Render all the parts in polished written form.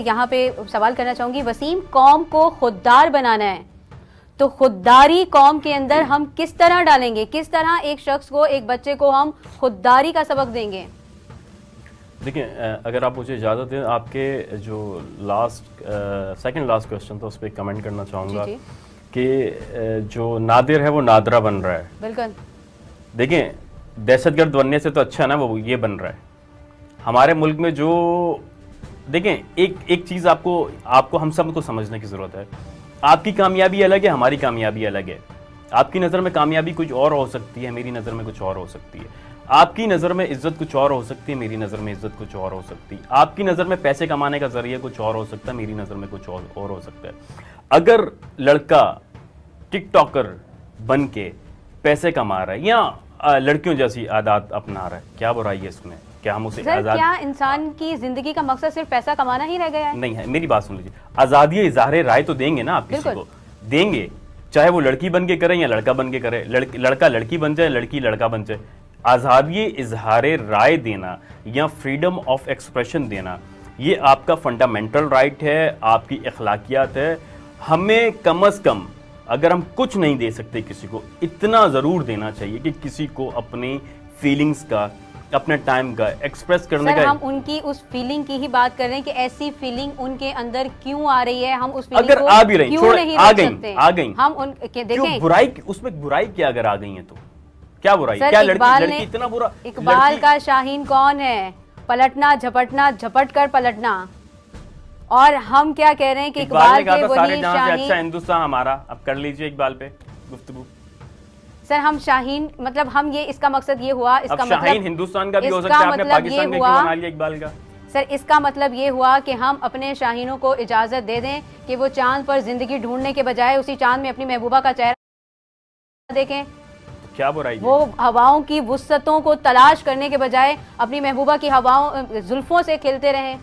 یہاں پہ سوال کرنا چاہوں گی وسیم، قوم کو خوددار بنانا ہے تو خودداری قوم کے اندر ہم کس طرح ڈالیں گے؟ کس طرح ایک شخص کو، ایک بچے کو ہم خودداری کا سبق دیں گے؟ دیکھیں، اگر آپ مجھے اجازت دیں، آپ کے جو سیکنڈ لاسٹ کویسچن تھا اس پہ کمنٹ کرنا چاہوں گا کہ جو نادر ہے وہ نادرہ بن رہا ہے. بالکل. دیکھیں، دہشت گرد بننے سے تو اچھا نا وہ یہ بن رہا ہے. ہمارے ملک میں جو دیکھیں ایک چیز آپ کو ہم سب کو سمجھنے کی ضرورت ہے. آپ کی کامیابی الگ ہے، ہماری کامیابی الگ ہے. آپ کی نظر میں کامیابی کچھ اور ہو سکتی ہے، میری نظر میں کچھ اور ہو سکتی ہے. آپ کی نظر میں عزت کچھ اور ہو سکتی ہے، میری نظر میں عزت کچھ اور ہو سکتی ہے. آپ کی نظر میں پیسے کمانے کا ذریعہ کچھ اور ہو سکتا ہے، میری نظر میں کچھ اور ہو سکتا ہے. اگر لڑکا ٹک ٹاکر بن کے پیسے کما رہا ہے یا لڑکیوں جیسی عادات اپنا رہا ہے، کیا برائی ہے اس میں؟ کیا ہم اسے آزاد؟ کیا انسان کی زندگی کا مقصد صرف پیسہ کمانا ہی رہ گیا ہے؟ نہیں ہے. میری بات سن لیجیے، آزادی اظہار رائے تو دیں گے نا آپ کسی کو، دیں گے، چاہے وہ لڑکی بن کے کرے یا لڑکا بن کے کرے، لڑکا لڑکی بن جائے، لڑکی لڑکا بن جائے. آزادی اظہار رائے دینا یا فریڈم آف ایکسپریشن دینا یہ آپ کا فنڈامنٹل رائٹ ہے، آپ کی اخلاقیات ہے. ہمیں کم از کم اگر ہم کچھ نہیں دے سکتے کسی کو، اتنا ضرور دینا چاہیے کہ کسی کو اپنی فیلنگز کا، اپنے ٹائم کا ایکسپریس کرنے کا. ہم ان کی اس فیلنگ کی ہی بات کر رہے ہیں کہ ایسی فیلنگ ان کے اندر کیوں آ رہی ہے. ہم اس فیلنگ اگر کو آ بھی رہی کیوں نہیں روک سکتے؟ آ گئیں ہم ان کے دیکھیں برائی، اس میں برائی کیا اگر آ گئی ہیں تو کیا برائی؟ کیا لڑکی اتنا برا؟ اقبال کا شاہین کون ہے؟ پلٹنا جھپٹنا، جھپٹ کر پلٹنا. اور ہم کیا کہہ رہے ہیں کہ اقبال کے وہی شاہین. اچھا ہندوستان ہمارا، اب کر لیجئے اقبال پہ گفتگو. سر ہم شاہین، مطلب ہم یہ، اس کا مقصد یہ ہوا، اس کا مطلب شاہین ہندوستان کا بھی ہو سکتا ہے، آپ نے پاکستان کا کیوں بنا لیا اقبال کا؟ سر اس کا مطلب یہ ہوا کہ ہم اپنے شاہینوں کو اجازت دے دیں کہ وہ چاند پر زندگی ڈھونڈنے کے بجائے اسی چاند میں اپنی محبوبہ کا چہرہ دیکھیں. کیا برائی؟ وہ ہواؤں کی وسعتوں کو تلاش کرنے کے بجائے اپنی محبوبہ کی زلفوں سے کھیلتے رہیں.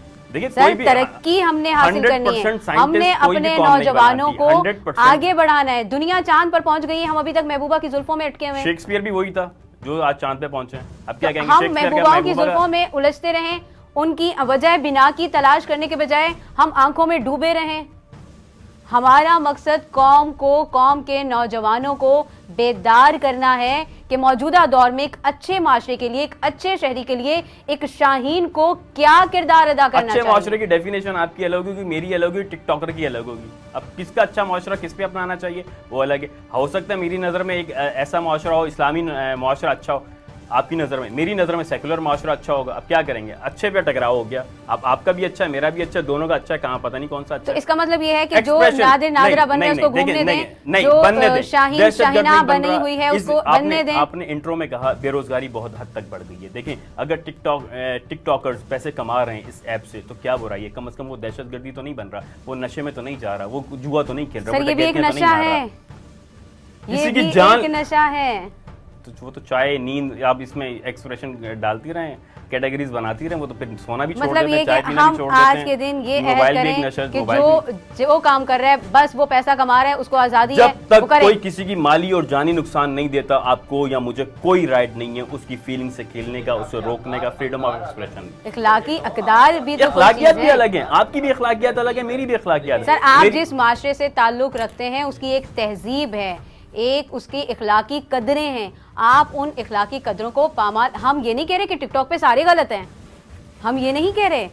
سر ترقی ہم نے حاصل کرنی ہے، ہم نے اپنے نوجوانوں کو آگے بڑھانا ہے. دنیا چاند پر پہنچ گئی ہے، ہم ابھی تک محبوبہ کی زلفوں میں اٹکے ہوئے ہیں. شیکسپیئر بھی وہی تھا جو آج چاند پہ پہنچے ہیں. اب کیا کہیں گے؟ ہم محبوبہ کی زلفوں میں الجھتے رہیں، ان کی وجہ بنا کی تلاش کرنے کے بجائے ہم آنکھوں میں ڈوبے رہیں. ہمارا مقصد قوم کو، قوم کے نوجوانوں کو بیدار کرنا ہے کہ موجودہ دور میں ایک اچھے معاشرے کے لیے، ایک اچھے شہری کے لیے ایک شاہین کو کیا کردار ادا کرنا چاہیے. اچھے معاشرے کی ڈیفینیشن آپ کی الگ ہوگی، میری الگ ہوگی، ٹک ٹاکر کی الگ ہوگی. اب کس کا اچھا معاشرہ کس پہ اپنانا چاہیے وہ الگ ہے. ہو سکتا ہے میری نظر میں ایک ایسا معاشرہ ہو، اسلامی معاشرہ اچھا ہو آپ کی نظر میں، میری نظر میں سیکولر معاشرہ اچھا ہوگا. اب کیا کریں گے؟ اچھے پہ ٹکراؤ ہو گیا. اب آپ کا بھی اچھا ہے، میرا بھی اچھا ہے، دونوں کا اچھا ہے، کہاں پتہ نہیں کون سا اچھا ہے. تو اس کا مطلب یہ ہے کہ جو نادرہ بن ہے اس کو گھومنے دیں، جو شاہین شاہینہ بنی ہوئی ہے اس کو بننے دیں. آپ نے انٹرو میں کہا بے روزگاری بہت حد تک بڑھ گئی ہے. دیکھیں، اگر ٹک ٹاکرز پیسے کما رہے ہیں اس ایپ سے تو کیا برائی ہے؟ کم از کم وہ دہشت گردی تو نہیں بن رہا، وہ نشے میں تو نہیں جا رہا، وہ جوا تو نہیں کھیل رہا. سر یہ بھی ایک نشہ ہے، یہ بھی ایک نشہ ہے. وہ تو چائے، نیند، آپ اس میں ایکسپریشن ڈالتی رہیں، کیٹیگریز بناتی رہیں، وہ تو پھر سونا بھی چھوڑ دیتے ہیں، چائے پینا بھی چھوڑ دیتے ہیں. آج کے دن یہ عہد کریں کہ جو کام کر رہا ہے بس وہ پیسہ کما رہا ہے، اس کو آزادی ہے. جب تک کوئی کسی کی مالی اور جانی نقصان نہیں دیتا، آپ کو یا مجھے کوئی رائٹ نہیں ہے اس کی فیلنگ سے کھیلنے کا، اسے روکنے کا. فریڈم آف ایکسپریشن، اخلاقی اقدار بھی، اخلاقیات بھی الگ ہیں. آپ کی بھی اخلاقیات الگ ہیں، میری بھی اخلاقیات. سر آپ جس معاشرے سے تعلق رکھتے ہیں اس کی ایک تہذیب ہے، ایک اس کی اخلاقی قدریں ہیں. آپ ان اخلاقی قدروں کو پامال، ہم یہ نہیں کہہ رہے کہ ٹک ٹاک پہ سارے غلط ہیں، ہم یہ نہیں کہہ رہے.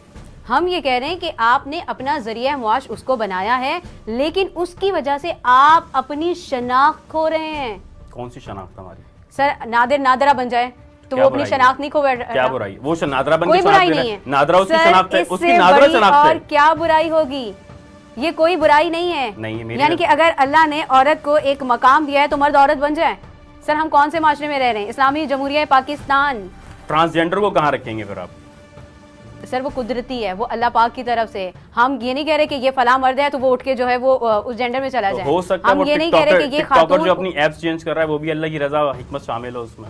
ہم یہ کہہ رہے ہیں کہ آپ نے اپنا ذریعہ معاش اس کو بنایا ہے، لیکن اس کی وجہ سے آپ اپنی شناخت کھو رہے ہیں. کون سی شناخت ہماری؟ سر نادرہ بن جائے تو وہ اپنی شناخت نہیں کھو بیٹھ رہا. کیا برائی؟ وہ نادرہ بن کوئی برائی نہیں ہے. نادرہ اس کی شناخت ہے، اس کی نادرہ شناخت ہے. اور کیا برائی ہوگی؟ یہ کوئی برائی نہیں ہے. یعنی کہ اگر اللہ نے عورت کو ایک مقام دیا ہے تو مرد عورت بن جائے. سر ہم کون سے معاشرے میں رہ رہے ہیں؟ اسلامی جمہوریہ پاکستان. ٹرانسجینڈر کو کہاں رکھیں گے پھر آپ؟ سر وہ قدرتی ہے، وہ اللہ پاک کی طرف سے. ہم یہ نہیں کہہ رہے کہ یہ فلاں مرد ہے تو وہ اٹھ کے جو ہے وہ اس جینڈر میں چلا جائے. ہو سکتا ہے ہم یہ نہیں کہہ رہے کہ یہ خاتون جو اپنی ایپس چینج کر رہا ہے وہ بھی اللہ کی رضا و حکمت شامل ہو اس میں.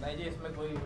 نہیں جی، اس میں کوئی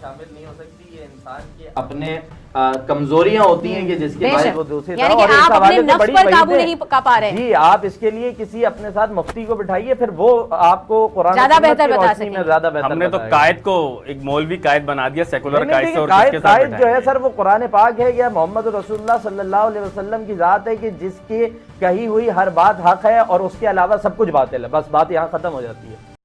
شامل نہیں ہو سکتی، یہ انسان کے اپنے کمزوریاں ہوتی ہیں کہ جس کے بے باعث شک، وہ دوسری یعنی طرح، کہ اور اس آپ اپنے حوالے سے نفس بڑی پر قابو وعیدیں- نہیں پا رہے ہیں۔ جی، آپ اس کے لیے کسی اپنے ساتھ مفتی کو بٹھائیے، پھر وہ آپ کو قرآن زیادہ سنت بہتر کی بتا روشنی میں سکیں۔ زیادہ بہتر ہم نے تو بتائے گا۔ قائد کو ایک مولوی قائد بنا دیا، سیکولر نہیں، قائد سے، نہیں، اور کس کے ساتھ قائد جو ہے بیٹھائیں سر وہ قرآن پاک ہے یا محمد رسول اللہ صلی اللہ علیہ وسلم کی ذات ہے کہ جس کی کہی ہوئی ہر بات حق ہے اور اس کے علاوہ سب کچھ باطل ہے، بس بات یہاں ختم ہو جاتی ہے۔